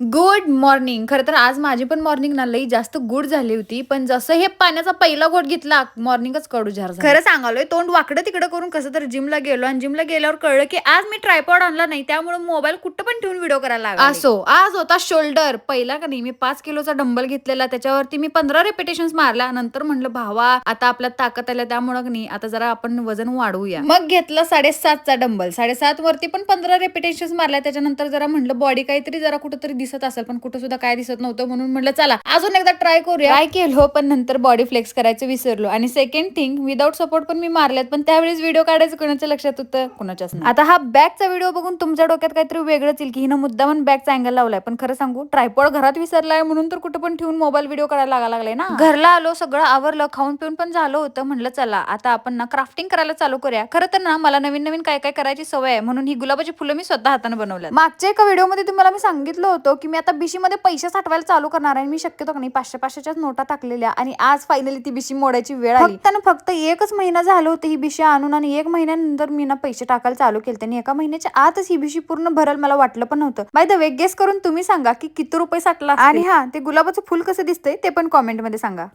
Good morning. खरं तर आज माझी पण मॉर्निंग ना लई जास्त गुड झाली होती. पण जसं हे पाण्याचा पहिला घोट घेतला, मॉर्निंगच कडूझार झाली. खरं सांगालोय, तोंड वाकडं-तिकडं करून कसं तर जिमला गेलो आणि जिमला गेल्यावर कळलं, की आज मी ट्रायपॉड आणला नाही. त्यामुळे मोबाईल कुठं पण ठेवून व्हिडिओ करायला लागले. असो, आज होता शोल्डर. पहिला का नाही मी 5 किलोचा डंबल घेतलेला. त्याच्यावरती मी 15 रिपिटेशन्स मारल्या. नंतर म्हणलं, भावा आता आपल्यात ताकद आल्या त्यामुळे का नाही आता जरा आपण वजन वाढवूया. मग घेतला 7.5चा डंबल. 7.5 वरती पण 15 रिपिटेशन्स मारल्या. त्याच्यानंतर जरा म्हणलं बॉडी काहीतरी जरा कुठेतरी दिसत असेल, पण कुठं सुद्धा काय दिसत नव्हतं. म्हणून म्हटलं चला अजून एकदा ट्राय करूया. ट्राय केलं, पण नंतर बॉडी फ्लेक्स करायचं विसरलो. आणि सेकंड थिंग, विदाऊट सपोर्ट पण मी मारल्यात, पण त्यावेळेस व्हिडिओ काढायचं कोणाच्या लक्षात होतं? कोणाच्याच नाही. आता हा बॅकचा व्हिडिओ बघून तुमच्या डोक्यात काहीतरी वेगळंच येईल, की हिनं मुद्दामून बॅकचा अँगल लावलाय. पण खरं सांगू, ट्रायपॉड घरात विसरलाय म्हणून तर कुठं पण ठेवून मोबाईल व्हिडिओ करायला लागलाय ना. घरला आलो, सगळं आवरलं, खाऊन पिऊन पण झालं होतं. म्हणलं चला आता आपण ना क्राफ्टिंग करायला चालू करूया. खरं तर ना मला नवीन नवीन काय काय करायची सवय आहे, म्हणून ही गुलाबाची फुलं मी स्वतः हाताने बनवल्यात. मागच्या एका व्हिडिओमध्ये तुम्हाला मी सांगितलं होतं, की मी आता बिशी मध्ये पैसे साठवायला चालू करणार आहे. मी शक्यतो नाही 500-500च्याच नोटा टाकलेल्या, आणि आज फायनली ती बिशी मोडायची वेळ आली. फक्त एकच महिना झालं होतं ही बिशी आणून, आणि 1 महिन्यानंतर मी ना पैसे टाकायला चालू केले. त्यांनी 1 महिन्याच्या आतच ही बिशी पूर्ण भरल मला वाटलं पण नव्हतं. बाय द वे, गेस करून तुम्ही सांगा की किती रुपये साठला. आणि हा, ते गुलाबाचं फुल कसं दिसतंय ते पण कॉमेंट मध्ये सांगा.